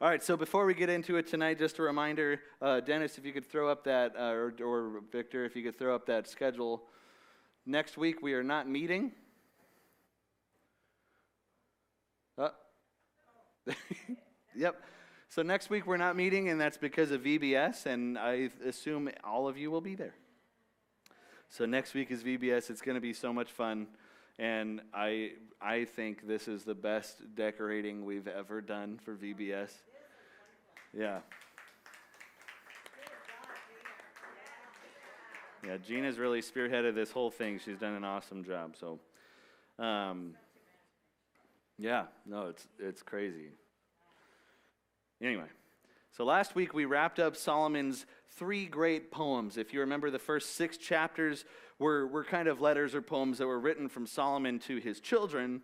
All right, so before we get into it tonight, just a reminder, Dennis, if you could throw up that, or Victor, if you could throw up that schedule. Next week, we are not meeting. Yep. So next week, we're not meeting, and that's because of VBS, and I assume all of you will be there. So next week is VBS. It's going to be so much fun, and I think this is the best decorating we've ever done for VBS. Yeah. Yeah, Gina's really spearheaded this whole thing. She's done an awesome job. So, it's crazy. Anyway, so last week we wrapped up Solomon's 3 great poems. If you remember, the first 6 chapters were kind of letters or poems that were written from Solomon to his children,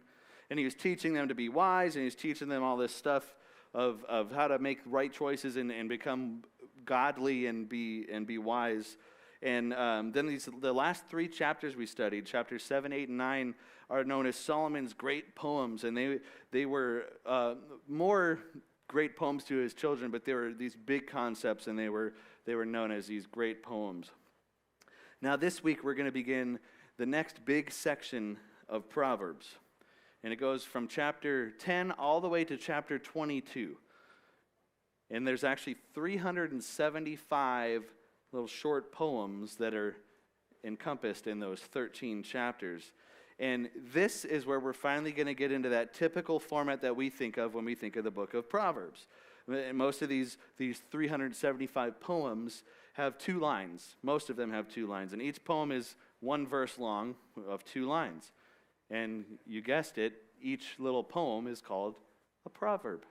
and he was teaching them to be wise, and he was teaching them all this stuff of how to make right choices and become godly and be wise. And then the last 3 chapters we studied, chapters 7, 8, and 9, are known as Solomon's great poems, and they were more great poems to his children, but they were these big concepts, and they were known as these great poems. Now this week we're going to begin the next big section of Proverbs, and it goes from chapter 10 all the way to chapter 22. And there's actually 375 little short poems that are encompassed in those 13 chapters. And this is where we're finally going to get into that typical format that we think of when we think of the book of Proverbs. Most of these 375 poems have 2 lines. Most of them have 2 lines. And each poem is 1 verse long of 2 lines. And you guessed it, each little poem is called a proverb.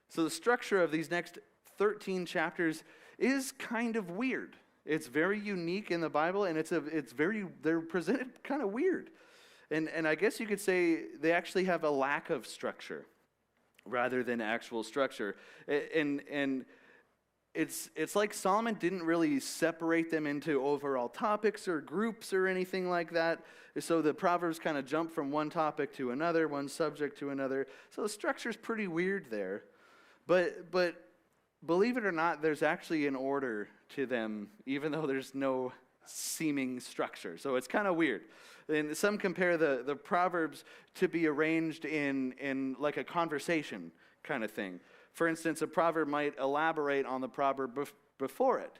So the structure of these next 13 chapters is kind of weird. It's very unique in the Bible, and they're presented kind of weird. And I guess you could say they actually have a lack of structure rather than actual structure. And it's like Solomon didn't really separate them into overall topics or groups or anything like that. So the Proverbs kind of jump from one topic to another, one subject to another. So the structure's pretty weird there. But believe it or not, there's actually an order to them, even though there's no seeming structure. So it's kind of weird. And some compare the Proverbs to be arranged in like a conversation kind of thing. For instance, a proverb might elaborate on the proverb before it.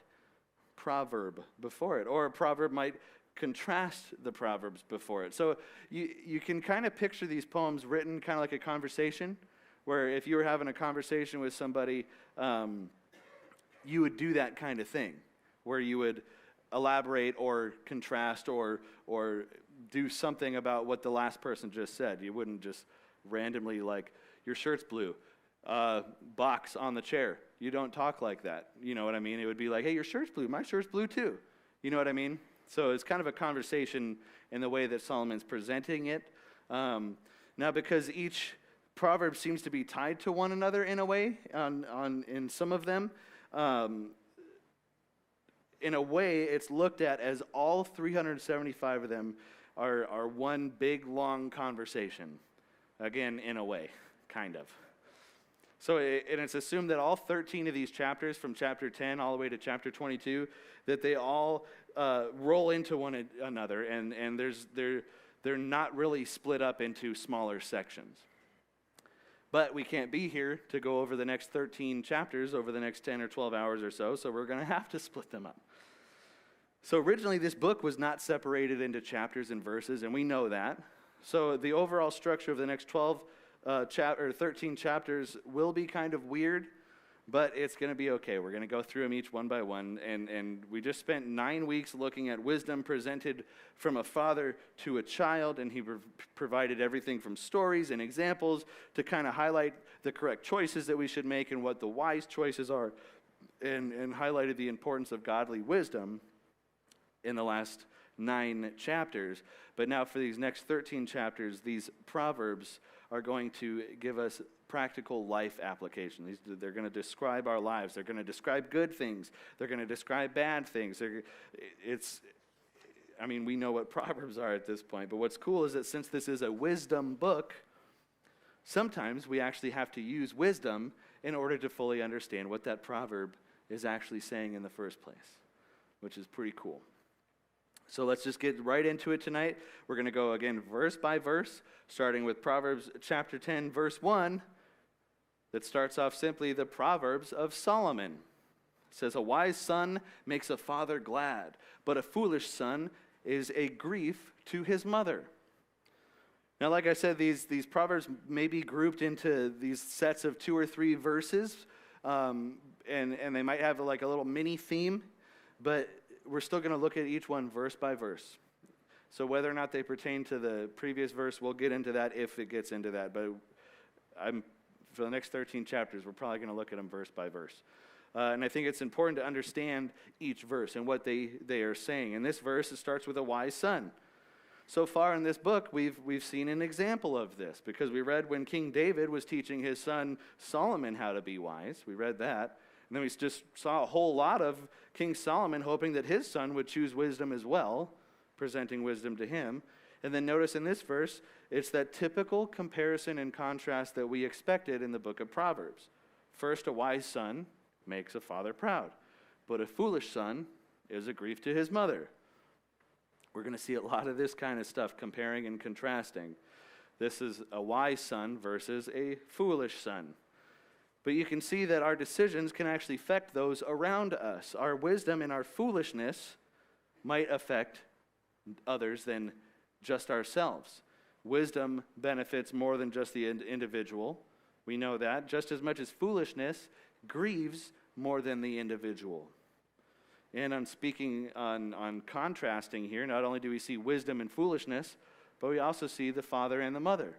Or a proverb might contrast the proverbs before it. So you can kind of picture these poems written kind of like a conversation, where if you were having a conversation with somebody, you would do that kind of thing, where you would elaborate or contrast or do something about what the last person just said. You wouldn't just randomly, like, your shirt's blue, box on the chair. You don't talk like that. You know what I mean? It would be like, hey, your shirt's blue. My shirt's blue too. You know what I mean? So it's kind of a conversation in the way that Solomon's presenting it. Now, because each proverb seems to be tied to one another in a way, in some of them, in a way, it's looked at as all 375 of them are one big, long conversation. Again, in a way, kind of. So it's assumed that all 13 of these chapters, from chapter 10 all the way to chapter 22, that they all roll into one another, and they're not really split up into smaller sections. But we can't be here to go over the next 13 chapters over the next 10 or 12 hours or so we're going to have to split them up. So originally, this book was not separated into chapters and verses, and we know that. So the overall structure of the next 13 chapters will be kind of weird, but it's going to be okay. We're going to go through them each one by one, and we just spent 9 weeks looking at wisdom presented from a father to a child, and he provided everything from stories and examples to kind of highlight the correct choices that we should make and what the wise choices are, and highlighted the importance of godly wisdom in the last 9 chapters. But now for these next 13 chapters, these Proverbs are going to give us practical life application. They're going to describe our lives. They're going to describe good things. They're going to describe bad things. We know what Proverbs are at this point, but what's cool is that since this is a wisdom book, sometimes we actually have to use wisdom in order to fully understand what that proverb is actually saying in the first place, which is pretty cool. So let's just get right into it tonight. We're going to go again verse by verse, starting with Proverbs chapter 10, verse 1, that starts off simply the Proverbs of Solomon. It says, "A wise son makes a father glad, but a foolish son is a grief to his mother." Now, like I said, these Proverbs may be grouped into these sets of 2 or 3 verses, and they might have like a little mini theme, but we're still going to look at each one verse by verse. So whether or not they pertain to the previous verse, we'll get into that if it gets into that. But for the next 13 chapters, we're probably going to look at them verse by verse. And I think it's important to understand each verse and what they are saying. In this verse, it starts with a wise son. So far in this book, we've seen an example of this, because we read when King David was teaching his son Solomon how to be wise. We read that. And then we just saw a whole lot of King Solomon hoping that his son would choose wisdom as well, presenting wisdom to him. And then notice in this verse, it's that typical comparison and contrast that we expected in the book of Proverbs. First, a wise son makes a father proud, but a foolish son is a grief to his mother. We're going to see a lot of this kind of stuff, comparing and contrasting. This is a wise son versus a foolish son. But you can see that our decisions can actually affect those around us. Our wisdom and our foolishness might affect others than just ourselves. Wisdom benefits more than just the individual. We know that. Just as much as foolishness grieves more than the individual. And on speaking on contrasting here, not only do we see wisdom and foolishness, but we also see the father and the mother.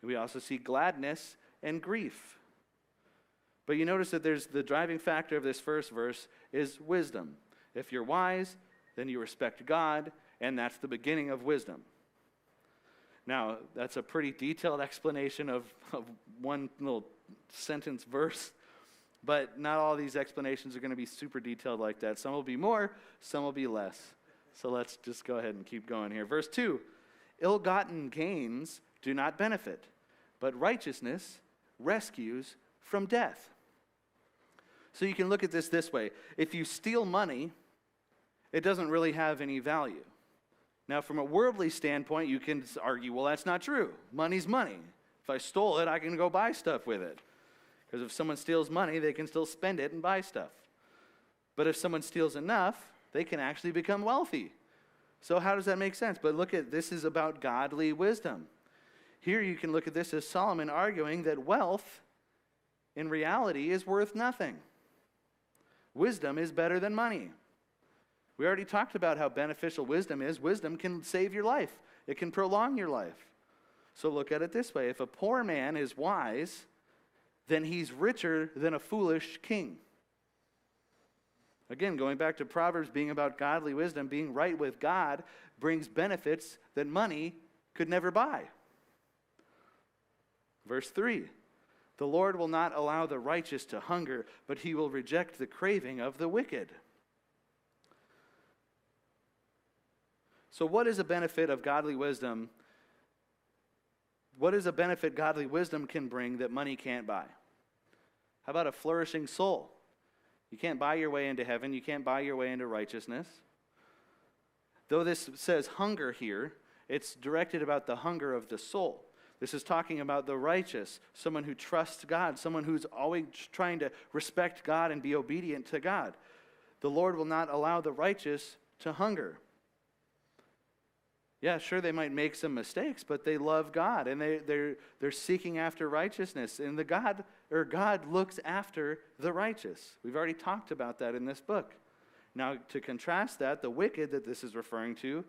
And we also see gladness and grief. But you notice that there's the driving factor of this first verse is wisdom. If you're wise, then you respect God, and that's the beginning of wisdom. Now, that's a pretty detailed explanation of one little sentence verse, but not all these explanations are going to be super detailed like that. Some will be more, some will be less. So let's just go ahead and keep going here. Verse 2, "Ill-gotten gains do not benefit, but righteousness rescues from death." So you can look at this way. If you steal money, it doesn't really have any value. Now, from a worldly standpoint, you can argue, well, that's not true. Money's money. If I stole it, I can go buy stuff with it. Because if someone steals money, they can still spend it and buy stuff. But if someone steals enough, they can actually become wealthy. So how does that make sense? But look at, this is about godly wisdom. Here you can look at this as Solomon arguing that wealth, in reality, is worth nothing. Wisdom is better than money. We already talked about how beneficial wisdom is. Wisdom can save your life. It can prolong your life. So look at it this way. If a poor man is wise, then he's richer than a foolish king. Again, going back to Proverbs being about godly wisdom, being right with God brings benefits that money could never buy. Verse 3, "The Lord will not allow the righteous to hunger, but he will reject the craving of the wicked." So what is a benefit of godly wisdom? What is a benefit godly wisdom can bring that money can't buy? How about a flourishing soul? You can't buy your way into heaven. You can't buy your way into righteousness. Though this says hunger here, it's directed about the hunger of the soul. This is talking about the righteous, someone who trusts God, someone who's always trying to respect God and be obedient to God. The Lord will not allow the righteous to hunger. Yeah, sure, they might make some mistakes, but they love God, and they're seeking after righteousness. And God looks after the righteous. We've already talked about that in this book. Now, to contrast that, the wicked that this is referring to,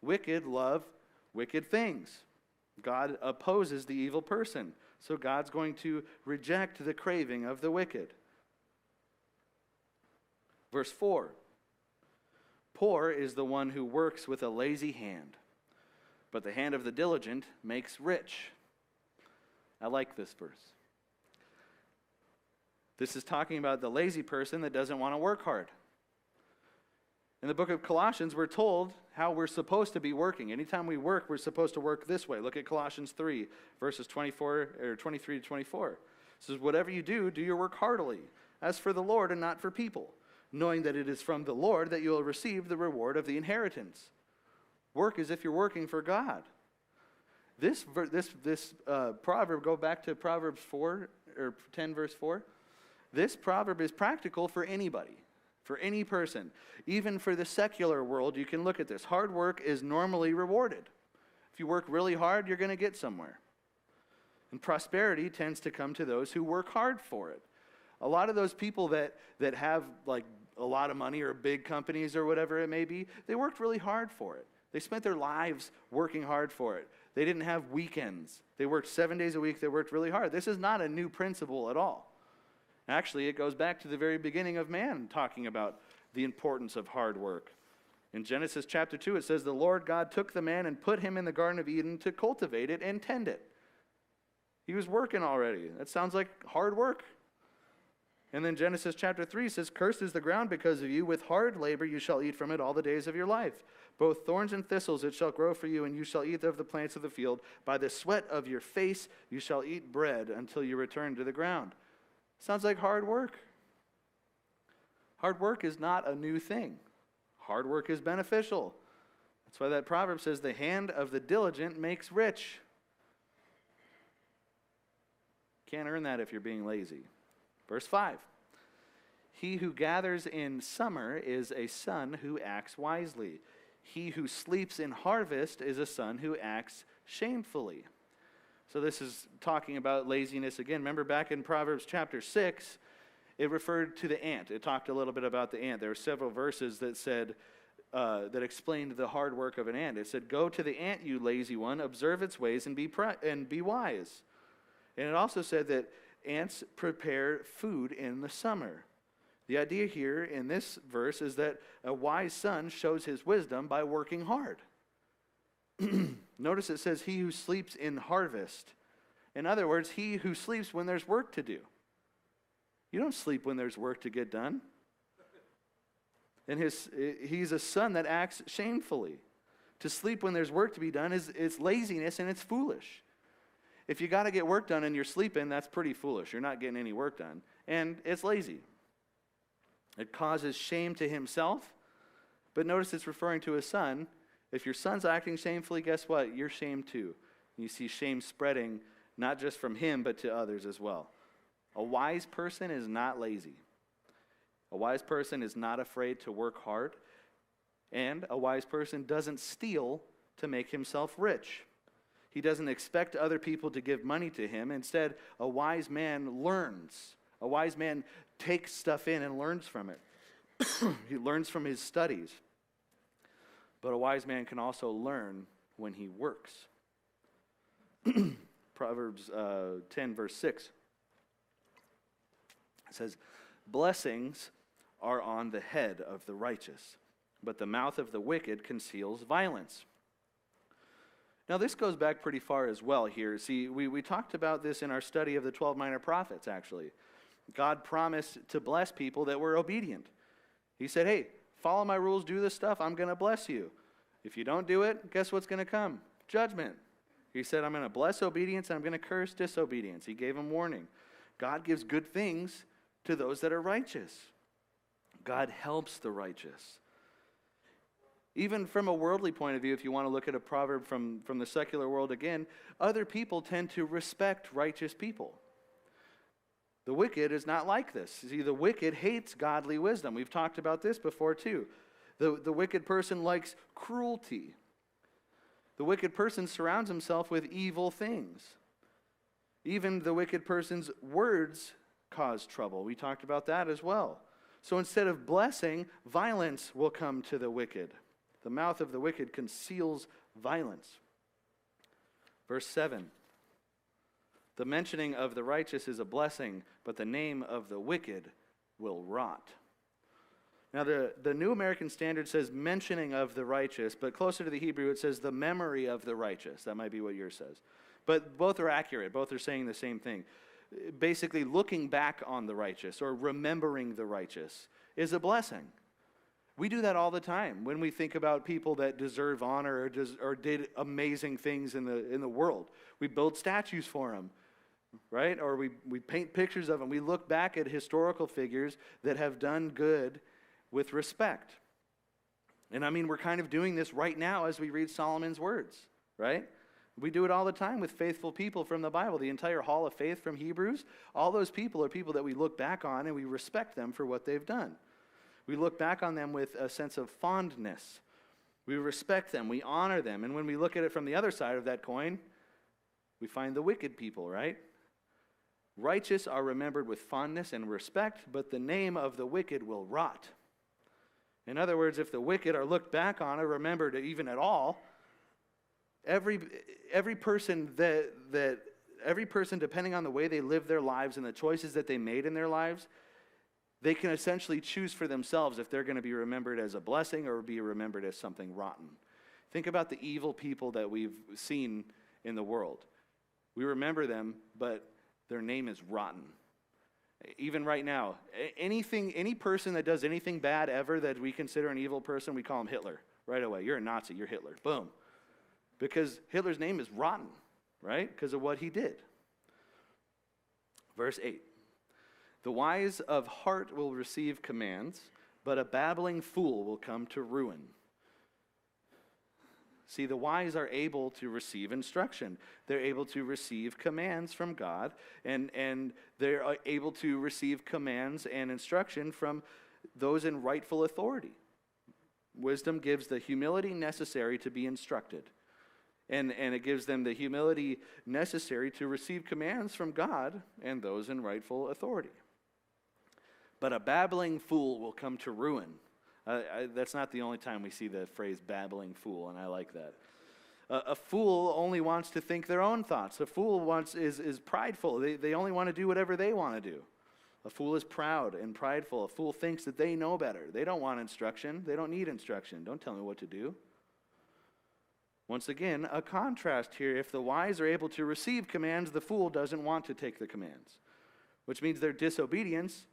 wicked love wicked things. God opposes the evil person. So God's going to reject the craving of the wicked. Verse 4. Poor is the one who works with a lazy hand, but the hand of the diligent makes rich. I like this verse. This is talking about the lazy person that doesn't want to work hard. In the book of Colossians, we're told how we're supposed to be working. Anytime we work, we're supposed to work this way. Look at Colossians 3, verses 23 to 24. It says, whatever you do, do your work heartily, as for the Lord and not for people, knowing that it is from the Lord that you will receive the reward of the inheritance. Work as if you're working for God. This proverb, go back to Proverbs 4, or 10, verse 4. This proverb is practical for anybody. For any person, even for the secular world, you can look at this. Hard work is normally rewarded. If you work really hard, you're going to get somewhere. And prosperity tends to come to those who work hard for it. A lot of those people that have like a lot of money or big companies or whatever it may be, they worked really hard for it. They spent their lives working hard for it. They didn't have weekends. They worked 7 days a week. They worked really hard. This is not a new principle at all. Actually, it goes back to the very beginning of man, talking about the importance of hard work. In Genesis chapter 2, it says, the Lord God took the man and put him in the Garden of Eden to cultivate it and tend it. He was working already. That sounds like hard work. And then Genesis chapter 3 says, cursed is the ground because of you. With hard labor you shall eat from it all the days of your life. Both thorns and thistles it shall grow for you, and you shall eat of the plants of the field. By the sweat of your face you shall eat bread until you return to the ground. Sounds like hard work. Hard work is not a new thing. Hard work is beneficial. That's why that proverb says, the hand of the diligent makes rich. Can't earn that if you're being lazy. Verse 5. He who gathers in summer is a son who acts wisely. He who sleeps in harvest is a son who acts shamefully. So this is talking about laziness again. Remember back in Proverbs chapter 6, it referred to the ant. It talked a little bit about the ant. There were several verses that said, that explained the hard work of an ant. It said, go to the ant, you lazy one, observe its ways and be wise. And it also said that ants prepare food in the summer. The idea here in this verse is that a wise son shows his wisdom by working hard. Notice it says, he who sleeps in harvest. In other words, he who sleeps when there's work to do. You don't sleep when there's work to get done. And he's a son that acts shamefully. To sleep when there's work to be done is laziness and it's foolish. If you got to get work done and you're sleeping, that's pretty foolish. You're not getting any work done. And it's lazy. It causes shame to himself. But notice it's referring to his son. If your son's acting shamefully, guess what? You're shamed too. You see shame spreading not just from him, but to others as well. A wise person is not lazy. A wise person is not afraid to work hard. And a wise person doesn't steal to make himself rich. He doesn't expect other people to give money to him. Instead, a wise man learns. A wise man takes stuff in and learns from it. He learns from his studies. But a wise man can also learn when he works. Proverbs 10, verse 6. It says, blessings are on the head of the righteous, but the mouth of the wicked conceals violence. Now, this goes back pretty far as well here. See, we talked about this in our study of the 12 minor prophets, actually. God promised to bless people that were obedient. He said, hey, follow my rules, do this stuff, I'm going to bless you. If you don't do it, guess what's going to come? Judgment. He said, I'm going to bless obedience and I'm going to curse disobedience. He gave them warning. God gives good things to those that are righteous. God helps the righteous. Even from a worldly point of view, if you want to look at a proverb from the secular world again, other people tend to respect righteous people. The wicked is not like this. See, the wicked hates godly wisdom. We've talked about this before too. The wicked person likes cruelty. The wicked person surrounds himself with evil things. Even the wicked person's words cause trouble. We talked about that as well. So instead of blessing, violence will come to the wicked. The mouth of the wicked conceals violence. Verse 7. The mentioning of the righteous is a blessing, but the name of the wicked will rot. Now, the New American Standard says mentioning of the righteous, but closer to the Hebrew it says the memory of the righteous. That might be what yours says. But both are accurate. Both are saying the same thing. Basically, looking back on the righteous or remembering the righteous is a blessing. We do that all the time when we think about people that deserve honor or did amazing things in the world. We build statues for them, right? Or we paint pictures of them. We look back at historical figures that have done good with respect. And I mean, we're kind of doing this right now as we read Solomon's words, right? We do it all the time with faithful people from the Bible. The entire Hall of Faith from Hebrews, all those people are people that we look back on and we respect them for what they've done. We look back on them with a sense of fondness. We respect them, we honor them. And when we look at it from the other side of that coin, we find the wicked people, right? Righteous are remembered with fondness and respect, but the name of the wicked will rot. In other words, if the wicked are looked back on or remembered even at all, every person depending on the way they live their lives and the choices that they made in their lives, they can essentially choose for themselves if they're going to be remembered as a blessing or be remembered as something rotten. Think about the evil people that we've seen in the world. We remember them, but their name is rotten. Even right now, any person that does anything bad ever that we consider an evil person, we call him Hitler right away. You're a Nazi, you're Hitler. Boom. Because Hitler's name is rotten, right? Because of what he did. Verse 8. The wise of heart will receive commands, but a babbling fool will come to ruin. See, the wise are able to receive instruction. They're able to receive commands from God, and they're able to receive commands and instruction from those in rightful authority. Wisdom gives the humility necessary to be instructed, and it gives them the humility necessary to receive commands from God and those in rightful authority. But a babbling fool will come to ruin. That's not the only time we see the phrase babbling fool, and I like that. A fool only wants to think their own thoughts. A fool is prideful. They only want to do whatever they want to do. A fool is proud and prideful. A fool thinks that they know better. They don't want instruction. They don't need instruction. Don't tell me what to do. Once again, a contrast here. If the wise are able to receive commands, the fool doesn't want to take the commands, which means their disobedience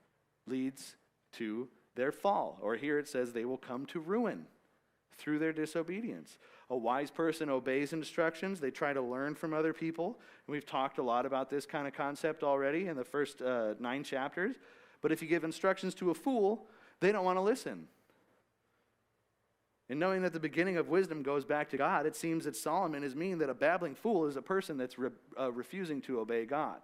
leads to their fall. Or here it says they will come to ruin through their disobedience. A wise person obeys instructions. They try to learn from other people. And we've talked a lot about this kind of concept already in the first 9 chapters. But if you give instructions to a fool, they don't want to listen. And knowing that the beginning of wisdom goes back to God, it seems that Solomon is meaning that a babbling fool is a person that's refusing to obey God.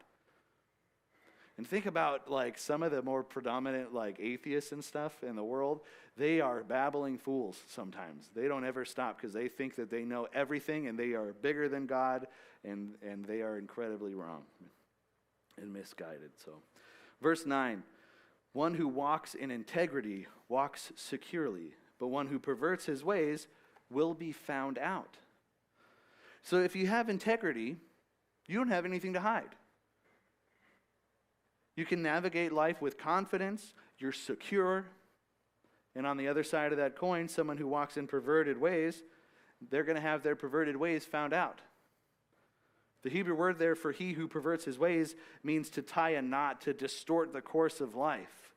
And think about like some of the more predominant like atheists and stuff in the world. They are babbling fools sometimes. They don't ever stop because they think that they know everything and they are bigger than God, and they are incredibly wrong and misguided. So, verse 9, one who walks in integrity walks securely, but one who perverts his ways will be found out. So if you have integrity, you don't have anything to hide. You can navigate life with confidence. You're secure. And on the other side of that coin, someone who walks in perverted ways, they're going to have their perverted ways found out. The Hebrew word there for he who perverts his ways means to tie a knot, to distort the course of life.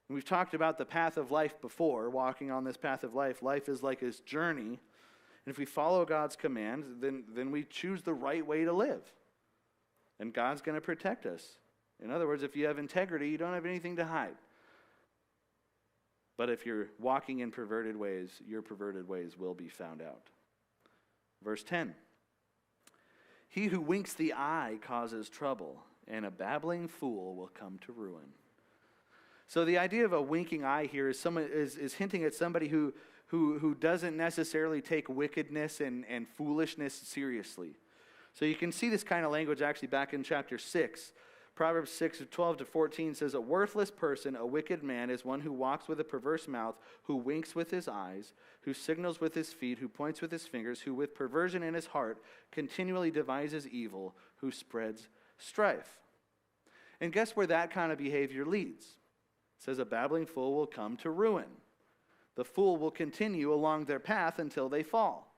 And we've talked about the path of life before, walking on this path of life. Life is like his journey. And if we follow God's command, then we choose the right way to live. And God's going to protect us. In other words, if you have integrity, you don't have anything to hide. But if you're walking in perverted ways, your perverted ways will be found out. Verse 10. He who winks the eye causes trouble, and a babbling fool will come to ruin. So the idea of a winking eye here is hinting at somebody who doesn't necessarily take wickedness and foolishness seriously. So you can see this kind of language actually back in chapter 6. Proverbs 6:12-14 says, a worthless person, a wicked man, is one who walks with a perverse mouth, who winks with his eyes, who signals with his feet, who points with his fingers, who with perversion in his heart continually devises evil, who spreads strife. And guess where that kind of behavior leads? It says a babbling fool will come to ruin. The fool will continue along their path until they fall.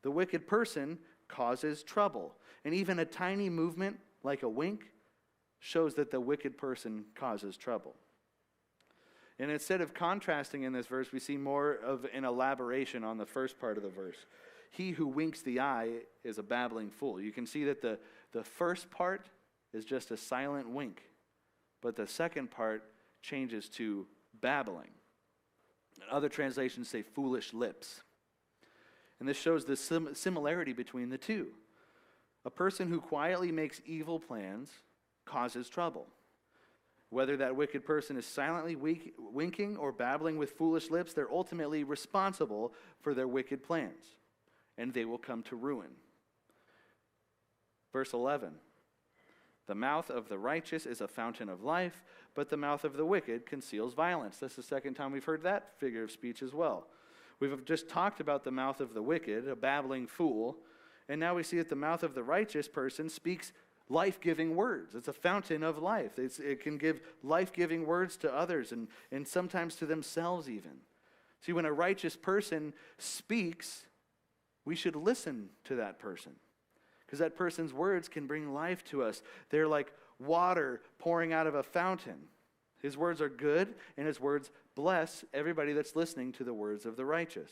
The wicked person causes trouble. And even a tiny movement like a wink shows that the wicked person causes trouble. And instead of contrasting in this verse, we see more of an elaboration on the first part of the verse. He who winks the eye is a babbling fool. You can see that the first part is just a silent wink, but the second part changes to babbling. Other translations say foolish lips. And this shows the similarity between the two. A person who quietly makes evil plans causes trouble. Whether that wicked person is silently winking or babbling with foolish lips, they're ultimately responsible for their wicked plans, and they will come to ruin. Verse 11, the mouth of the righteous is a fountain of life, but the mouth of the wicked conceals violence. That's the second time we've heard that figure of speech as well. We've just talked about the mouth of the wicked, a babbling fool, and now we see that the mouth of the righteous person speaks life-giving words. It's a fountain of life. It can give life-giving words to others and sometimes to themselves even. See, when a righteous person speaks, we should listen to that person because that person's words can bring life to us. They're like water pouring out of a fountain. His words are good, and his words bless everybody that's listening to the words of the righteous.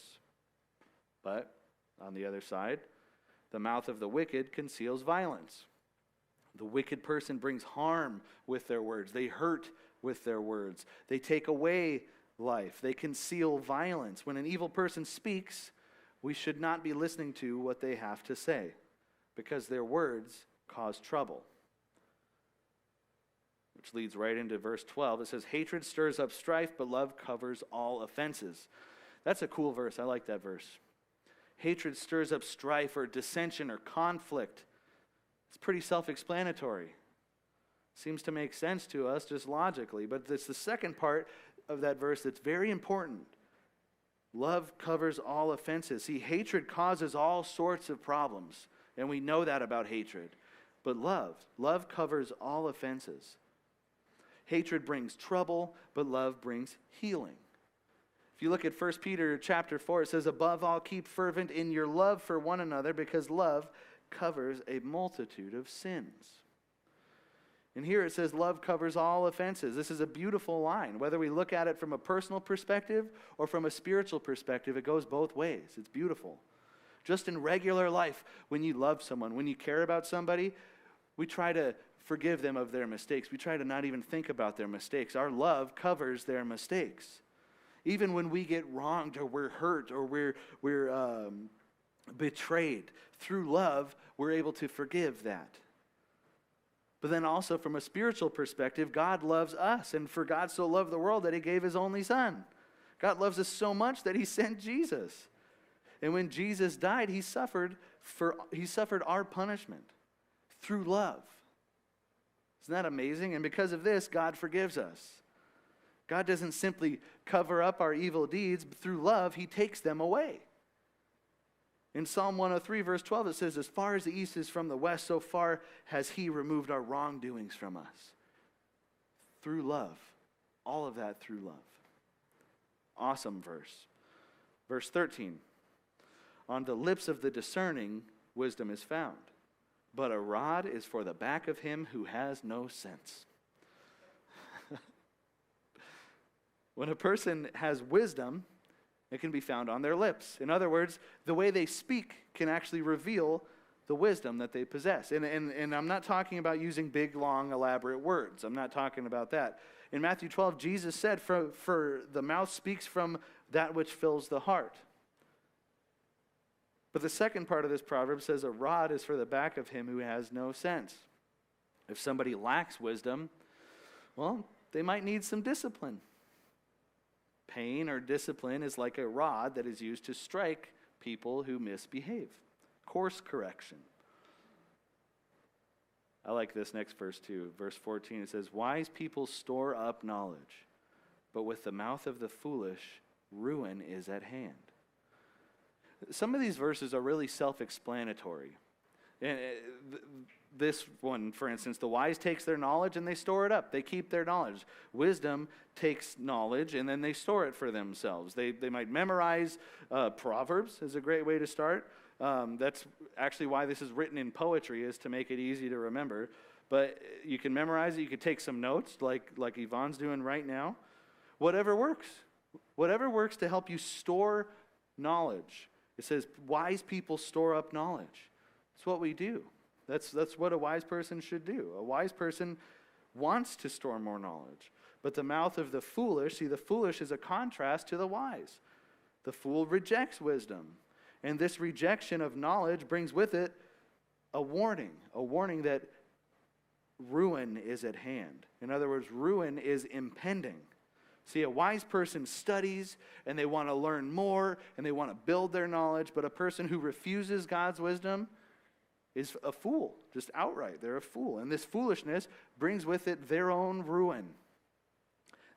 But on the other side, the mouth of the wicked conceals violence. The wicked person brings harm with their words. They hurt with their words. They take away life. They conceal violence. When an evil person speaks, we should not be listening to what they have to say because their words cause trouble. Which leads right into verse 12. It says, hatred stirs up strife, but love covers all offenses. That's a cool verse. I like that verse. Hatred stirs up strife or dissension or conflict. It's pretty self-explanatory. Seems to make sense to us just logically, but it's the second part of that verse that's very important. Love covers all offenses. See, hatred causes all sorts of problems, and we know that about hatred. But love covers all offenses. Hatred brings trouble, but love brings healing. If you look at 1 Peter chapter 4, it says, above all, keep fervent in your love for one another, because love covers a multitude of sins. And here it says love covers all offenses. This is a beautiful line. Whether we look at it from a personal perspective or from a spiritual perspective, it goes both ways. It's beautiful. Just in regular life, when you love someone, when you care about somebody, we try to forgive them of their mistakes. We try to not even think about their mistakes. Our love covers their mistakes. Even when we get wronged or we're hurt or we're betrayed, through love, we're able to forgive that. But then also from a spiritual perspective, God loves us. And for God so loved the world that he gave his only son. God loves us so much that he sent Jesus. And when Jesus died, he suffered our punishment through love. Isn't that amazing? And because of this, God forgives us. God doesn't simply cover up our evil deeds, but through love, he takes them away. In Psalm 103, verse 12, it says, as far as the east is from the west, so far has he removed our wrongdoings from us. Through love. All of that through love. Awesome verse. Verse 13. On the lips of the discerning, wisdom is found, but a rod is for the back of him who has no sense. When a person has wisdom, it can be found on their lips. In other words, the way they speak can actually reveal the wisdom that they possess. And I'm not talking about using big, long, elaborate words. I'm not talking about that. In Matthew 12, Jesus said, for the mouth speaks from that which fills the heart. But the second part of this proverb says, a rod is for the back of him who has no sense. If somebody lacks wisdom, well, they might need some discipline. Pain or discipline is like a rod that is used to strike people who misbehave. Course correction. I like this next verse too. Verse 14, it says, wise people store up knowledge, but with the mouth of the foolish, ruin is at hand. Some of these verses are really self-explanatory. And this one, for instance, the wise takes their knowledge and they store it up. They keep their knowledge. Wisdom takes knowledge and then they store it for themselves. They might memorize Proverbs is a great way to start. That's actually why this is written in poetry, is to make it easy to remember. But you can memorize it. You could take some notes like Yvonne's doing right now. whatever works. Whatever works to help you store knowledge. It says wise people store up knowledge. That's what we do. That's what a wise person should do. A wise person wants to store more knowledge. But the mouth of the foolish, see, the foolish is a contrast to the wise. The fool rejects wisdom. And this rejection of knowledge brings with it a warning that ruin is at hand. In other words, ruin is impending. See, a wise person studies and they want to learn more and they want to build their knowledge, but a person who refuses God's wisdom is a fool, just outright. They're a fool. And this foolishness brings with it their own ruin.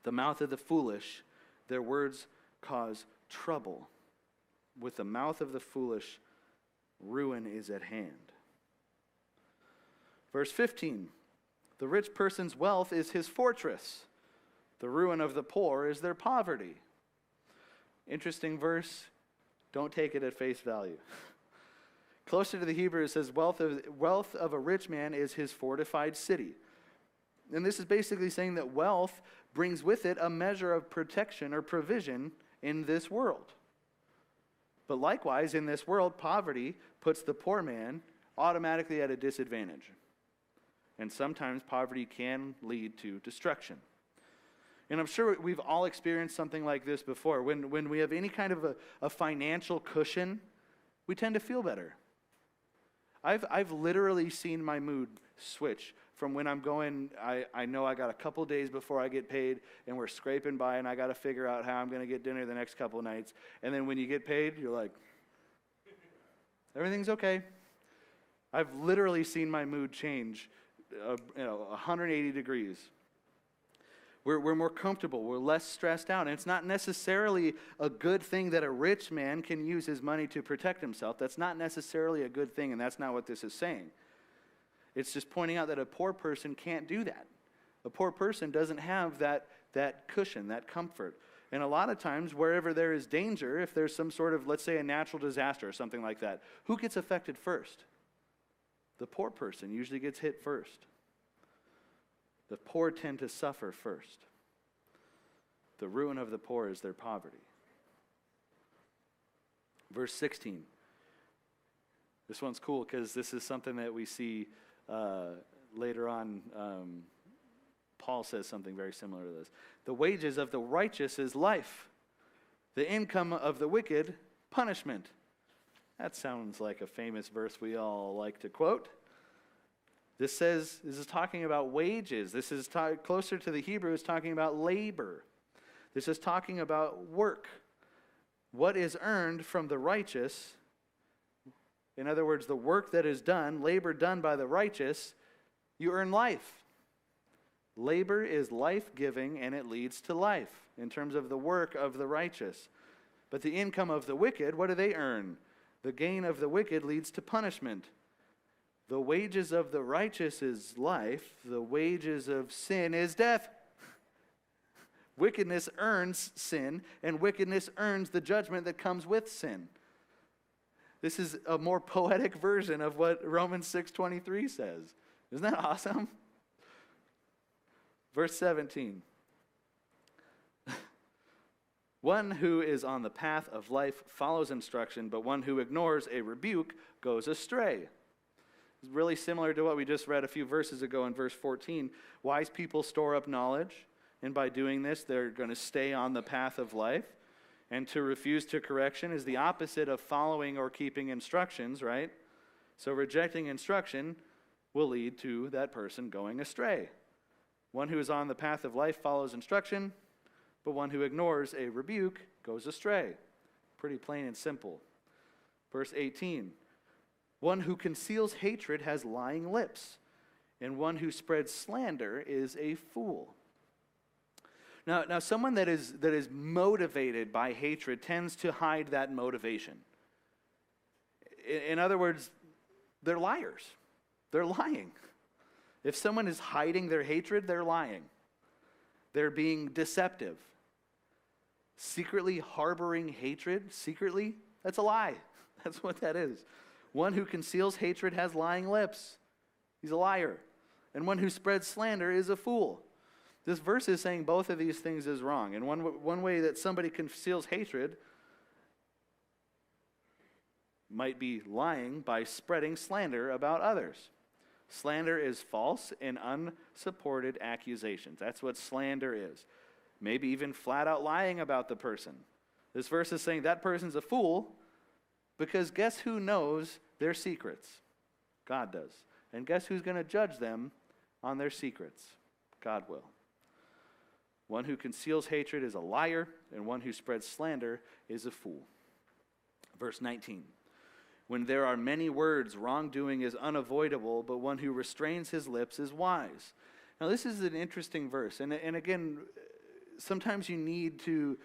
The mouth of the foolish, their words cause trouble. With the mouth of the foolish, ruin is at hand. Verse 15, the rich person's wealth is his fortress. The ruin of the poor is their poverty. Interesting verse. Don't take it at face value. Closer to the Hebrew, it says, wealth of a rich man is his fortified city. And this is basically saying that wealth brings with it a measure of protection or provision in this world. But likewise, in this world, poverty puts the poor man automatically at a disadvantage. And sometimes poverty can lead to destruction. And I'm sure we've all experienced something like this before. When we have any kind of a financial cushion, we tend to feel better. I've literally seen my mood switch from when I'm going, I know I got a couple days before I get paid, and we're scraping by, and I got to figure out how I'm going to get dinner the next couple of nights. And then when you get paid, you're like, everything's okay. I've literally seen my mood change 180 degrees. We're more comfortable. We're less stressed out. And it's not necessarily a good thing that a rich man can use his money to protect himself. That's not necessarily a good thing, and that's not what this is saying. It's just pointing out that a poor person can't do that. A poor person doesn't have that cushion, that comfort. And a lot of times, wherever there is danger, if there's some sort of, let's say, a natural disaster or something like that, who gets affected first? The poor person usually gets hit first. The poor tend to suffer first. The ruin of the poor is their poverty. Verse 16. This one's cool because this is something that we see later on. Paul says something very similar to this. The wages of the righteous is life. The income of the wicked, punishment. That sounds like a famous verse we all like to quote. This is talking about wages. This is closer to the Hebrew. It's talking about labor. This is talking about work. What is earned from the righteous, in other words, the work that is done, labor done by the righteous, you earn life. Labor is life-giving, and it leads to life in terms of the work of the righteous. But the income of the wicked, what do they earn? The gain of the wicked leads to punishment. The wages of the righteous is life. The wages of sin is death. Wickedness earns sin, and wickedness earns the judgment that comes with sin. This is a more poetic version of what Romans 6:23 says. Isn't that awesome? Verse 17. One who is on the path of life follows instruction, but one who ignores a rebuke goes astray. It's really similar to what we just read a few verses ago in verse 14. Wise people store up knowledge, and by doing this, they're going to stay on the path of life. And to refuse to correction is the opposite of following or keeping instructions, right? So rejecting instruction will lead to that person going astray. One who is on the path of life follows instruction, but one who ignores a rebuke goes astray. Pretty plain and simple. Verse 18. One who conceals hatred has lying lips, and one who spreads slander is a fool. Now, someone that is motivated by hatred tends to hide that motivation. In other words, they're liars. They're lying. If someone is hiding their hatred, they're lying. They're being deceptive. Secretly harboring hatred, that's a lie. That's what that is. One who conceals hatred has lying lips. He's a liar. And one who spreads slander is a fool. This verse is saying both of these things is wrong. And one way that somebody conceals hatred might be lying by spreading slander about others. Slander is false and unsupported accusations. That's what slander is. Maybe even flat out lying about the person. This verse is saying that person's a fool because guess who knows their secrets? God does. And guess who's going to judge them on their secrets? God will. One who conceals hatred is a liar, and one who spreads slander is a fool. Verse 19. When there are many words, wrongdoing is unavoidable, but one who restrains his lips is wise. Now, this is an interesting verse. And again, sometimes you need to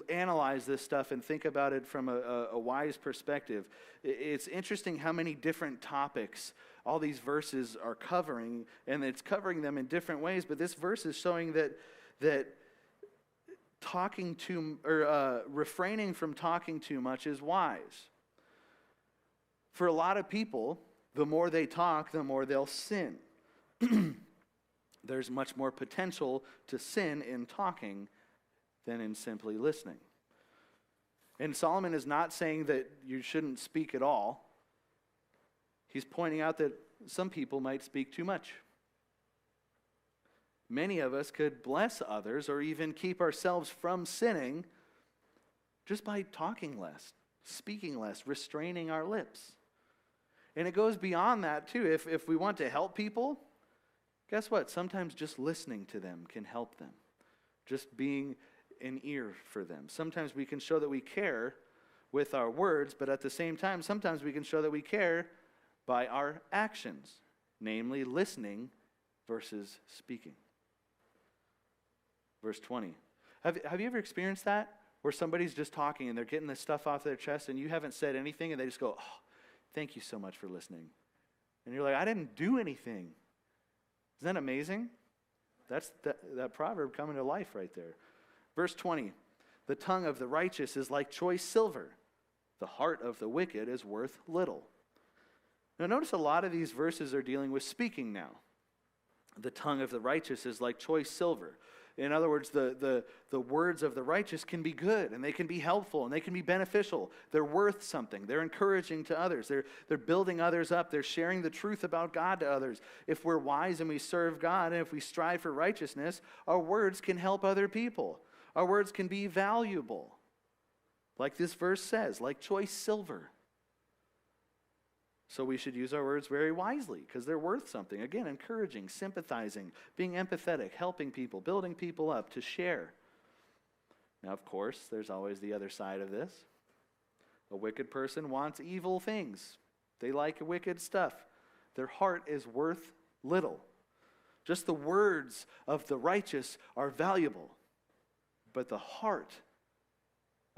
analyze this stuff and think about it from a wise perspective. It's interesting how many different topics all these verses are covering, and it's covering them in different ways. But this verse is showing that refraining from talking too much is wise. For a lot of people, the more they talk, the more they'll sin. There's much more potential to sin in talking than in simply listening. And Solomon is not saying that you shouldn't speak at all. He's pointing out that some people might speak too much. Many of us could bless others or even keep ourselves from sinning just by talking less, speaking less, restraining our lips. And it goes beyond that too. If we want to help people, guess what? Sometimes just listening to them can help them. Just being an ear for them. Sometimes we can show that we care with our words, but at the same time, sometimes we can show that we care by our actions, namely listening versus speaking. Verse 20. Have you ever experienced that? Where somebody's just talking and they're getting this stuff off their chest and you haven't said anything and they just go, oh, thank you so much for listening. And you're like, I didn't do anything. Isn't that amazing? That's that proverb coming to life right there. Verse 20, the tongue of the righteous is like choice silver. The heart of the wicked is worth little. Now notice a lot of these verses are dealing with speaking now. The tongue of the righteous is like choice silver. In other words, the words of the righteous can be good, and they can be helpful, and they can be beneficial. They're worth something. They're encouraging to others. They're building others up. They're sharing the truth about God to others. If we're wise and we serve God, and if we strive for righteousness, our words can help other people. Our words can be valuable. Like this verse says, like choice silver. So we should use our words very wisely because they're worth something. Again, encouraging, sympathizing, being empathetic, helping people, building people up to share. Now, of course, there's always the other side of this. A wicked person wants evil things. They like wicked stuff. Their heart is worth little. Just the words of the righteous are valuable, but the heart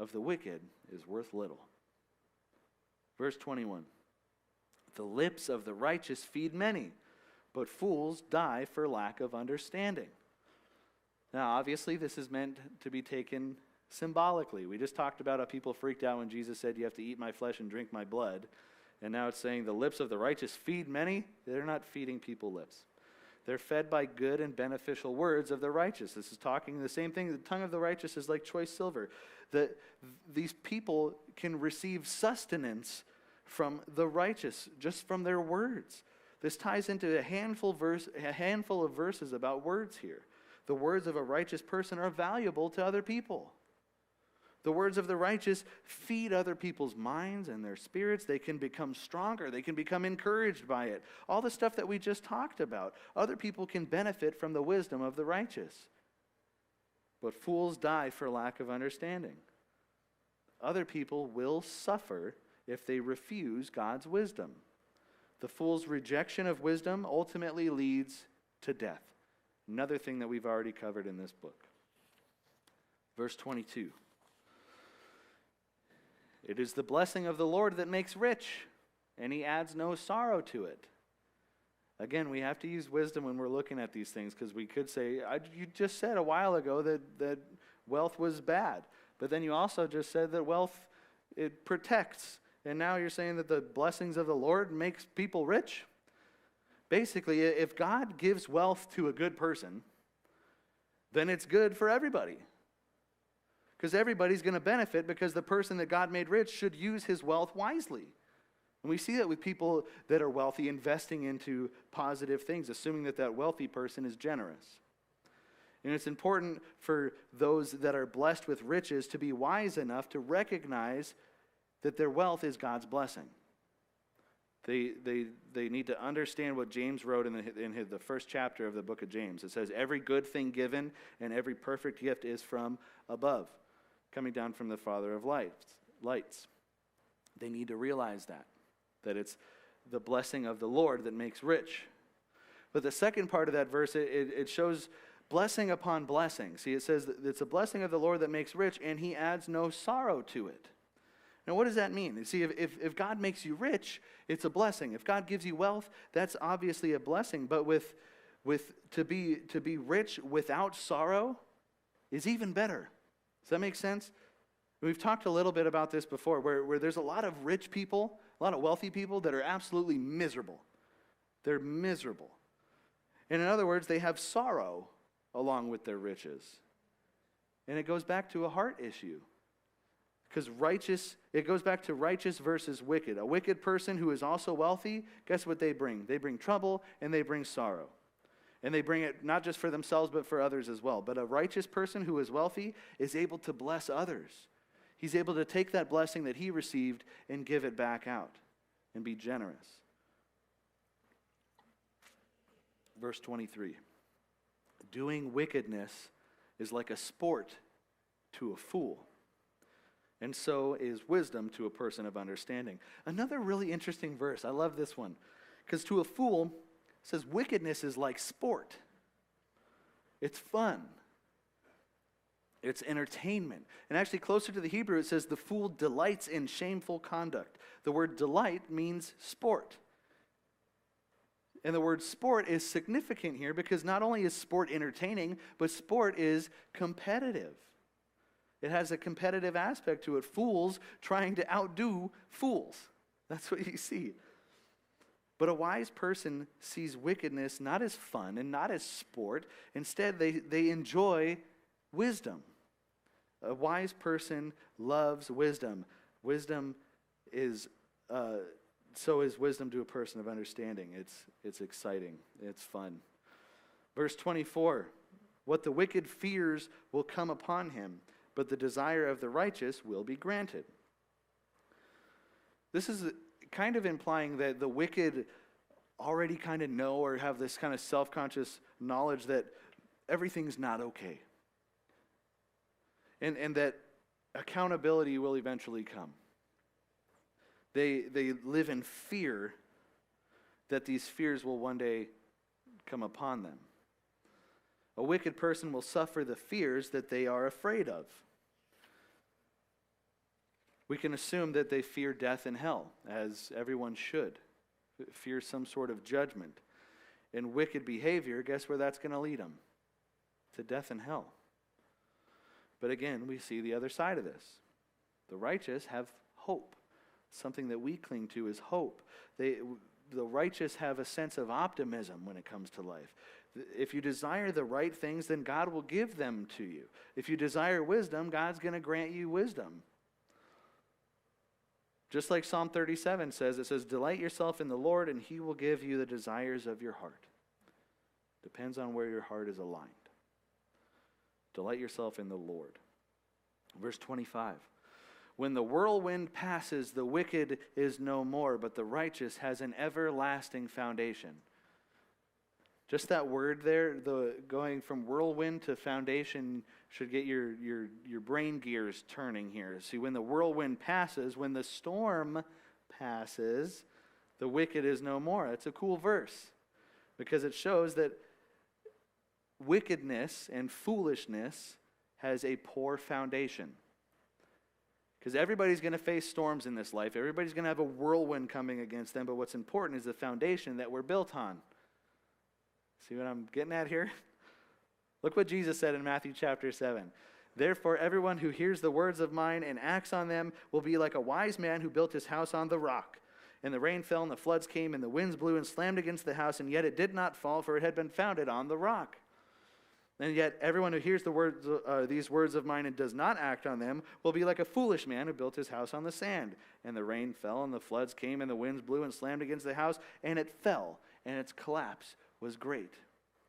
of the wicked is worth little. Verse 21. The lips of the righteous feed many, but fools die for lack of understanding. Now, obviously, this is meant to be taken symbolically. We just talked about how people freaked out when Jesus said, you have to eat my flesh and drink my blood. And now it's saying the lips of the righteous feed many. They're not feeding people lips. They're fed by good and beneficial words of the righteous. This is talking the same thing. The tongue of the righteous is like choice silver. These people can receive sustenance from the righteous, just from their words. This ties into a handful of verses about words here. The words of a righteous person are valuable to other people. The words of the righteous feed other people's minds and their spirits. They can become stronger. They can become encouraged by it. All the stuff that we just talked about. Other people can benefit from the wisdom of the righteous. But fools die for lack of understanding. Other people will suffer if they refuse God's wisdom. The fool's rejection of wisdom ultimately leads to death. Another thing that we've already covered in this book. Verse 22. It is the blessing of the Lord that makes rich, and he adds no sorrow to it. Again, we have to use wisdom when we're looking at these things, because we could say, you just said a while ago that wealth was bad. But then you also just said that wealth, it protects. And now you're saying that the blessings of the Lord makes people rich? Basically, if God gives wealth to a good person, then it's good for everybody. Because everybody's going to benefit, because the person that God made rich should use his wealth wisely. And we see that with people that are wealthy investing into positive things, assuming that that wealthy person is generous. And it's important for those that are blessed with riches to be wise enough to recognize that their wealth is God's blessing. They need to understand what James wrote in the first chapter of the book of James. It says, every good thing given and every perfect gift is from above, coming down from the Father of lights. They need to realize that it's the blessing of the Lord that makes rich. But the second part of that verse, it shows blessing upon blessing. See, it says that it's a blessing of the Lord that makes rich, and he adds no sorrow to it. Now, what does that mean? You see, if God makes you rich, it's a blessing. If God gives you wealth, that's obviously a blessing. But to be rich without sorrow is even better. Does that make sense? We've talked a little bit about this before, where there's a lot of rich people, a lot of wealthy people that are absolutely miserable. They're miserable. And in other words, they have sorrow along with their riches. And it goes back to a heart issue. Because it goes back to righteous versus wicked. A wicked person who is also wealthy, guess what they bring? They bring trouble and they bring sorrow. And they bring it not just for themselves, but for others as well. But a righteous person who is wealthy is able to bless others. He's able to take that blessing that he received and give it back out and be generous. Verse 23. Doing wickedness is like a sport to a fool, and so is wisdom to a person of understanding. Another really interesting verse. I love this one. Because to a fool, it says wickedness is like sport. It's fun. It's entertainment. And actually closer to the Hebrew, it says the fool delights in shameful conduct. The word delight means sport. And the word sport is significant here because not only is sport entertaining, but sport is competitive. It has a competitive aspect to it. Fools trying to outdo fools. That's what you see. But a wise person sees wickedness not as fun and not as sport. Instead, they enjoy wisdom. A wise person loves wisdom. Wisdom is... So is wisdom to a person of understanding. It's exciting. It's fun. Verse 24, what the wicked fears will come upon him, but the desire of the righteous will be granted. This is kind of implying that the wicked already kind of know or have this kind of self-conscious knowledge that everything's not okay. And that accountability will eventually come. They live in fear that these fears will one day come upon them. A wicked person will suffer the fears that they are afraid of. We can assume that they fear death and hell, as everyone should. Fear some sort of judgment. And wicked behavior, guess where that's going to lead them? To death and hell. But again, we see the other side of this. The righteous have hope. Something that we cling to is hope. The righteous have a sense of optimism when it comes to life. If you desire the right things, then God will give them to you. If you desire wisdom, God's going to grant you wisdom. Just like Psalm 37 says, it says, delight yourself in the Lord and he will give you the desires of your heart. Depends on where your heart is aligned. Delight yourself in the Lord. Verse 25. When the whirlwind passes, the wicked is no more, but the righteous has an everlasting foundation. Just that word there, the going from whirlwind to foundation, should get your brain gears turning here. See, when the whirlwind passes, when the storm passes, the wicked is no more. That's a cool verse because it shows that wickedness and foolishness has a poor foundation. Because everybody's going to face storms in this life. Everybody's going to have a whirlwind coming against them. But what's important is the foundation that we're built on. See what I'm getting at here? Look what Jesus said in Matthew chapter 7. Therefore, everyone who hears the words of mine and acts on them will be like a wise man who built his house on the rock. And the rain fell and the floods came and the winds blew and slammed against the house, and yet it did not fall, for it had been founded on the rock. And yet everyone who hears these words of mine and does not act on them will be like a foolish man who built his house on the sand. And the rain fell, and the floods came, and the winds blew and slammed against the house, and it fell, and its collapse was great.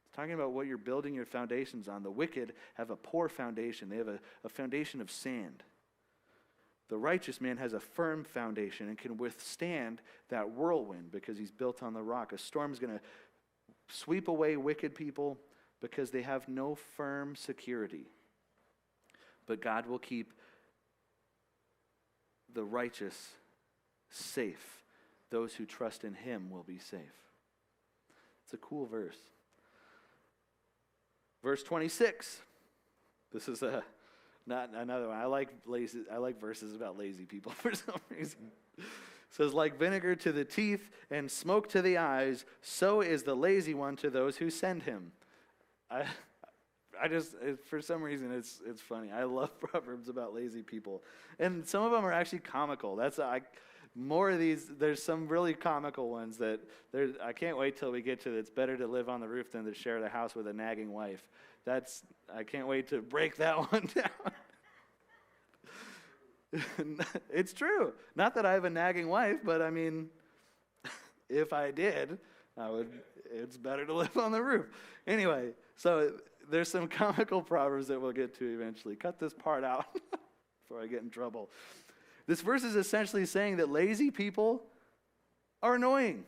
It's talking about what you're building your foundations on. The wicked have a poor foundation. They have a foundation of sand. The righteous man has a firm foundation and can withstand that whirlwind because he's built on the rock. A storm is going to sweep away wicked people because they have no firm security. But God will keep the righteous safe. Those who trust in him will be safe. It's a cool verse. Verse 26. This is not another one. I like verses about lazy people for some reason. It says, like vinegar to the teeth and smoke to the eyes, so is the lazy one to those who send him. For some reason, it's funny. I love Proverbs about lazy people. And some of them are actually comical. More of these, there's some really comical ones that I can't wait till we get to it's better to live on the roof than to share the house with a nagging wife. I can't wait to break that one down. It's true. Not that I have a nagging wife, but I mean, if I did, it's better to live on the roof. Anyway, so there's some comical proverbs that we'll get to eventually. Cut this part out before I get in trouble. This verse is essentially saying that lazy people are annoying.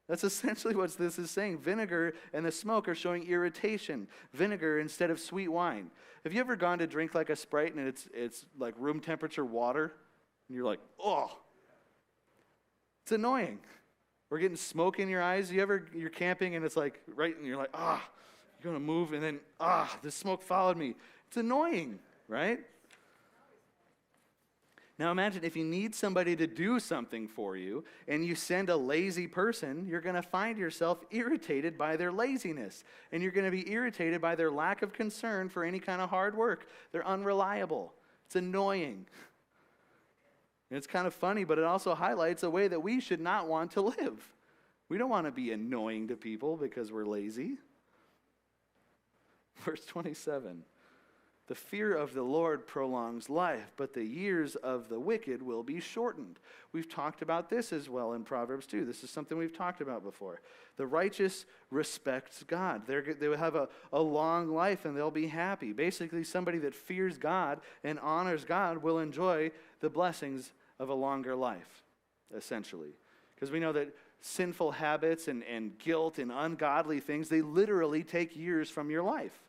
That's essentially what this is saying. Vinegar and the smoke are showing irritation. Vinegar instead of sweet wine. Have you ever gone to drink like a Sprite and it's like room temperature water? And you're like, oh. It's annoying. Or getting smoke in your eyes. You're camping and it's like, right, and you're like, you're going to move and then, the smoke followed me. It's annoying, right? Now imagine if you need somebody to do something for you and you send a lazy person, you're going to find yourself irritated by their laziness. And you're going to be irritated by their lack of concern for any kind of hard work. They're unreliable. It's annoying. And it's kind of funny, but it also highlights a way that we should not want to live. We don't want to be annoying to people because we're lazy. Verse 27. The fear of the Lord prolongs life, but the years of the wicked will be shortened. We've talked about this as well in Proverbs 2. This is something we've talked about before. The righteous respects God. They will have a long life and they'll be happy. Basically, somebody that fears God and honors God will enjoy the blessings of a longer life, essentially. Because we know that sinful habits and guilt and ungodly things, they literally take years from your life.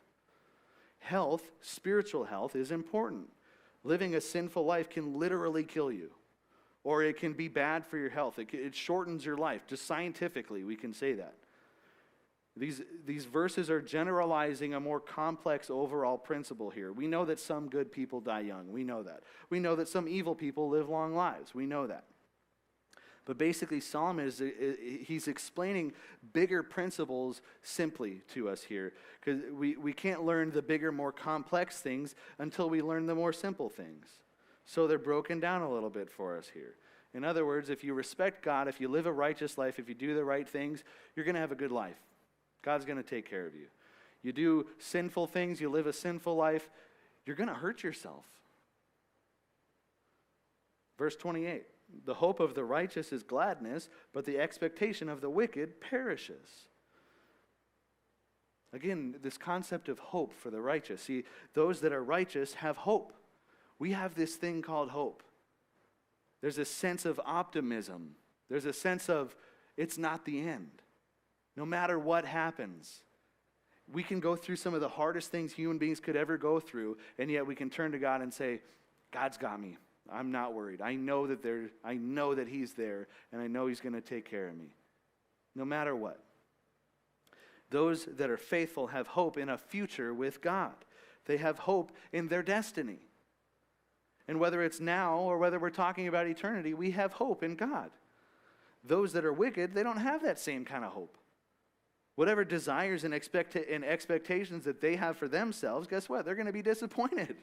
Health, spiritual health, is important. Living a sinful life can literally kill you, or it can be bad for your health. It shortens your life. Just scientifically, we can say that. These verses are generalizing a more complex overall principle here. We know that some good people die young. We know that. We know that some evil people live long lives. We know that. But basically, Solomon he's explaining bigger principles simply to us here. Because we can't learn the bigger, more complex things until we learn the more simple things. So they're broken down a little bit for us here. In other words, if you respect God, if you live a righteous life, if you do the right things, you're going to have a good life. God's going to take care of you. You do sinful things, you live a sinful life, you're going to hurt yourself. Verse 28. The hope of the righteous is gladness, but the expectation of the wicked perishes. Again, this concept of hope for the righteous. See, those that are righteous have hope. We have this thing called hope. There's a sense of optimism. There's a sense of it's not the end. No matter what happens, we can go through some of the hardest things human beings could ever go through, and yet we can turn to God and say, God's got me. I'm not worried. I know that he's there, and I know he's going to take care of me. No matter what. Those that are faithful have hope in a future with God. They have hope in their destiny. And whether it's now or whether we're talking about eternity, we have hope in God. Those that are wicked, they don't have that same kind of hope. Whatever desires and expectations that they have for themselves, guess what? They're going to be disappointed.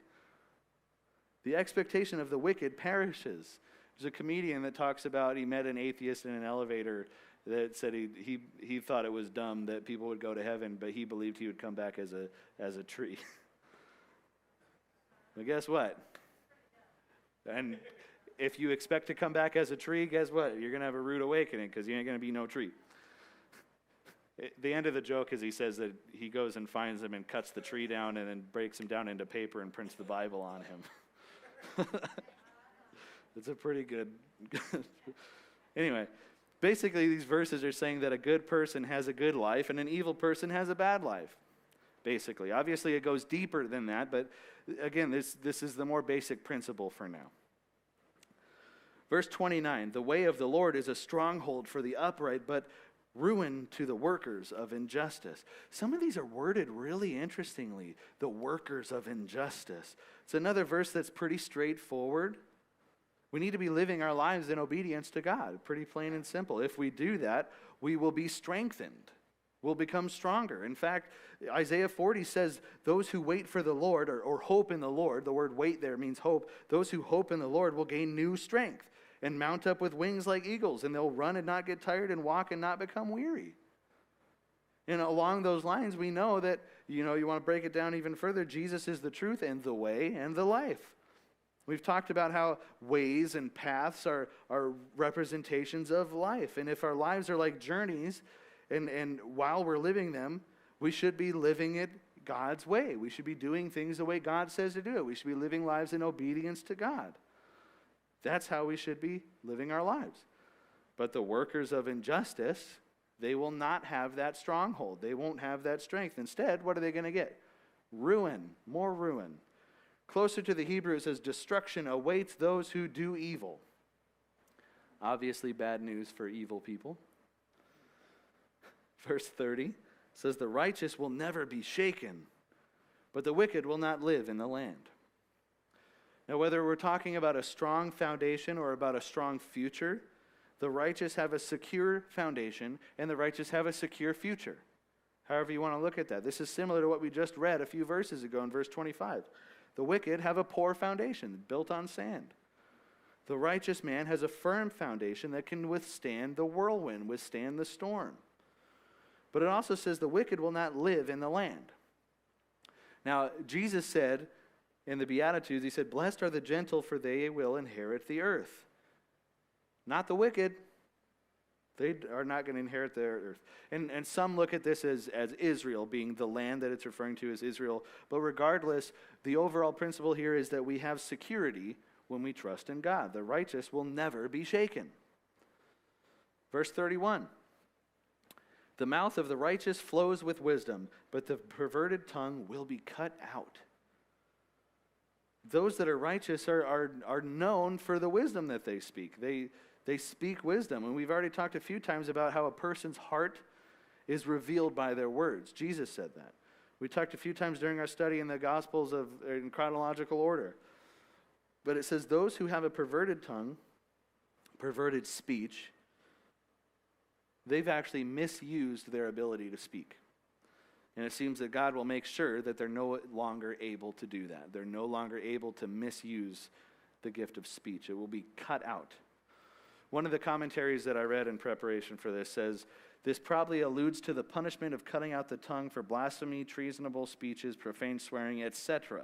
The expectation of the wicked perishes. There's a comedian that talks about he met an atheist in an elevator, that said he thought it was dumb that people would go to heaven, but he believed he would come back as a tree. But guess what? And if you expect to come back as a tree, guess what? You're going to have a rude awakening because you ain't going to be no tree. The end of the joke is he says that he goes and finds him and cuts the tree down and then breaks him down into paper and prints the Bible on him. It's a pretty good... Anyway, basically these verses are saying that a good person has a good life and an evil person has a bad life, basically. Obviously it goes deeper than that, but again, this is the more basic principle for now. Verse 29, the way of the Lord is a stronghold for the upright, but ruin to the workers of injustice. Some of these are worded really interestingly, the workers of injustice. It's another verse that's pretty straightforward. We need to be living our lives in obedience to God, pretty plain and simple. If we do that, we will be strengthened. We'll become stronger. In fact, Isaiah 40 says, those who wait for the Lord, or hope in the Lord, the word wait there means hope, those who hope in the Lord will gain new strength and mount up with wings like eagles, and they'll run and not get tired and walk and not become weary. And along those lines, we know that, you want to break it down even further, Jesus is the truth and the way and the life. We've talked about how ways and paths are representations of life. And if our lives are like journeys, and while we're living them, we should be living it God's way. We should be doing things the way God says to do it. We should be living lives in obedience to God. That's how we should be living our lives. But the workers of injustice, they will not have that stronghold. They won't have that strength. Instead, what are they going to get? Ruin, more ruin. Closer to the Hebrew, it says, destruction awaits those who do evil. Obviously bad news for evil people. Verse 30 says, the righteous will never be shaken, but the wicked will not live in the land. Now, whether we're talking about a strong foundation or about a strong future, the righteous have a secure foundation and the righteous have a secure future. However you want to look at that. This is similar to what we just read a few verses ago in verse 25. The wicked have a poor foundation built on sand. The righteous man has a firm foundation that can withstand the whirlwind, withstand the storm. But it also says the wicked will not live in the land. Now, Jesus said in the Beatitudes, he said, blessed are the gentle, for they will inherit the earth. Not the wicked. They are not going to inherit the earth. And some look at this as Israel, being the land that it's referring to as Israel. But regardless, the overall principle here is that we have security when we trust in God. The righteous will never be shaken. Verse 31. The mouth of the righteous flows with wisdom, but the perverted tongue will be cut out. Those that are righteous are known for the wisdom that they speak. They speak wisdom. And we've already talked a few times about how a person's heart is revealed by their words. Jesus said that. We talked a few times during our study in the Gospels in chronological order. But it says those who have a perverted tongue, perverted speech, they've actually misused their ability to speak. And it seems that God will make sure that they're no longer able to do that. They're no longer able to misuse the gift of speech. It will be cut out. One of the commentaries that I read in preparation for this says, this probably alludes to the punishment of cutting out the tongue for blasphemy, treasonable speeches, profane swearing, etc.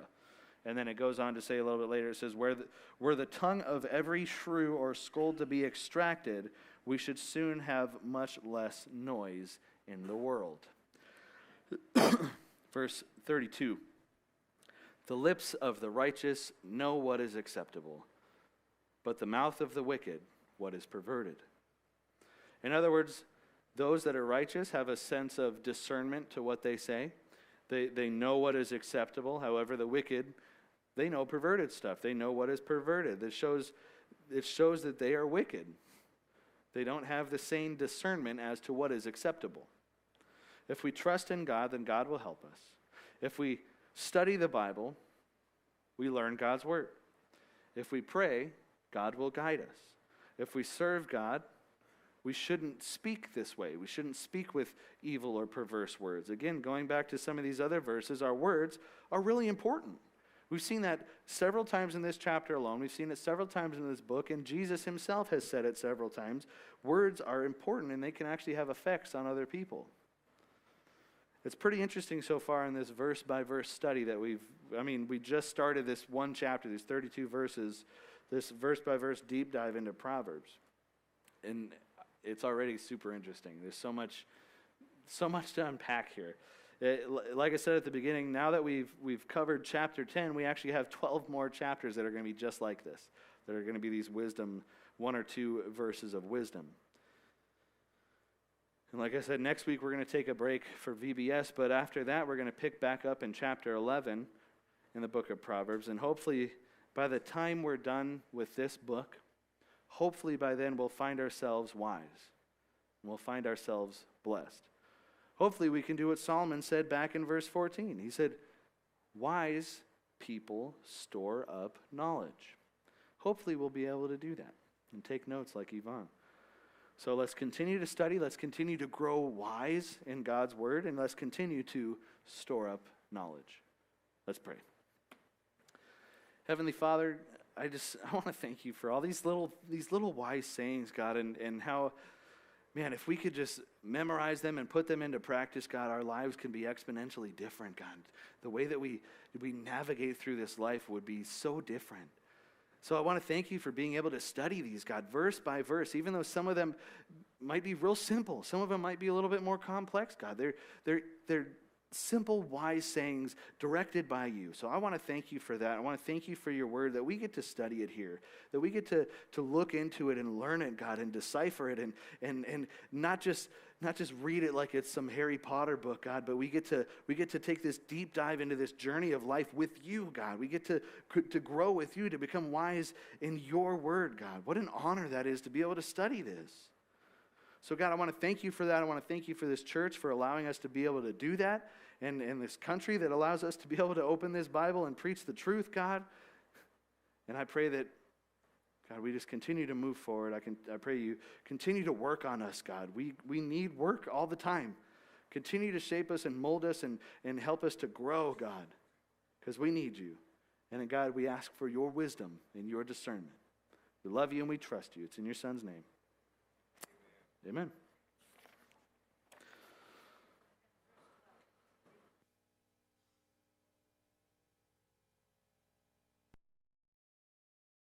And then it goes on to say a little bit later, it says, were the tongue of every shrew or scold to be extracted, we should soon have much less noise in the world. Verse 32, the lips of the righteous know what is acceptable, but the mouth of the wicked what is perverted. In other words, those that are righteous have a sense of discernment to what they say. They know what is acceptable. However, the wicked, they know perverted stuff. They know what is perverted. It shows that they are wicked. They don't have the same discernment as to what is acceptable. If we trust in God, then God will help us. If we study the Bible, we learn God's word. If we pray, God will guide us. If we serve God, we shouldn't speak this way. We shouldn't speak with evil or perverse words. Again, going back to some of these other verses, our words are really important. We've seen that several times in this chapter alone. We've seen it several times in this book, and Jesus himself has said it several times. Words are important, and they can actually have effects on other people. It's pretty interesting so far in this verse-by-verse study that we just started this one chapter, these 32 verses, this verse-by-verse deep dive into Proverbs. And it's already super interesting. There's so much to unpack here. Like I said at the beginning, now that we've covered chapter 10, we actually have 12 more chapters that are going to be just like this, that are going to be these wisdom, one or two verses of wisdom. And like I said, next week we're going to take a break for VBS, but after that we're going to pick back up in chapter 11 in the book of Proverbs, and hopefully by the time we're done with this book, hopefully by then we'll find ourselves wise, and we'll find ourselves blessed. Hopefully we can do what Solomon said back in verse 14. He said, wise people store up knowledge. Hopefully we'll be able to do that and take notes like Yvonne. So let's continue to study, let's continue to grow wise in God's word, and let's continue to store up knowledge. Let's pray. Heavenly Father, I want to thank you for all these little wise sayings, God, and how, man, if we could just memorize them and put them into practice, God, our lives can be exponentially different, God. The way that we navigate through this life would be so different. So I want to thank you for being able to study these, God, verse by verse, even though some of them might be real simple. Some of them might be a little bit more complex, God. They're simple, wise sayings directed by you. So I want to thank you for that. I want to thank you for your word, that we get to study it here, that we get to look into it and learn it, God, and decipher it, and not just read it like it's some Harry Potter book, God, but we get to take this deep dive into this journey of life with you, God. We get to grow with you, to become wise in your word, God. What an honor that is to be able to study this. So God, I want to thank you for that. I want to thank you for this church, for allowing us to be able to do that, and this country that allows us to be able to open this Bible and preach the truth, God. And I pray that, God, we just continue to move forward. I pray you continue to work on us, God. We need work all the time. Continue to shape us and mold us and help us to grow, God, because we need you. And God, we ask for your wisdom and your discernment. We love you and we trust you. It's in your Son's name. Amen.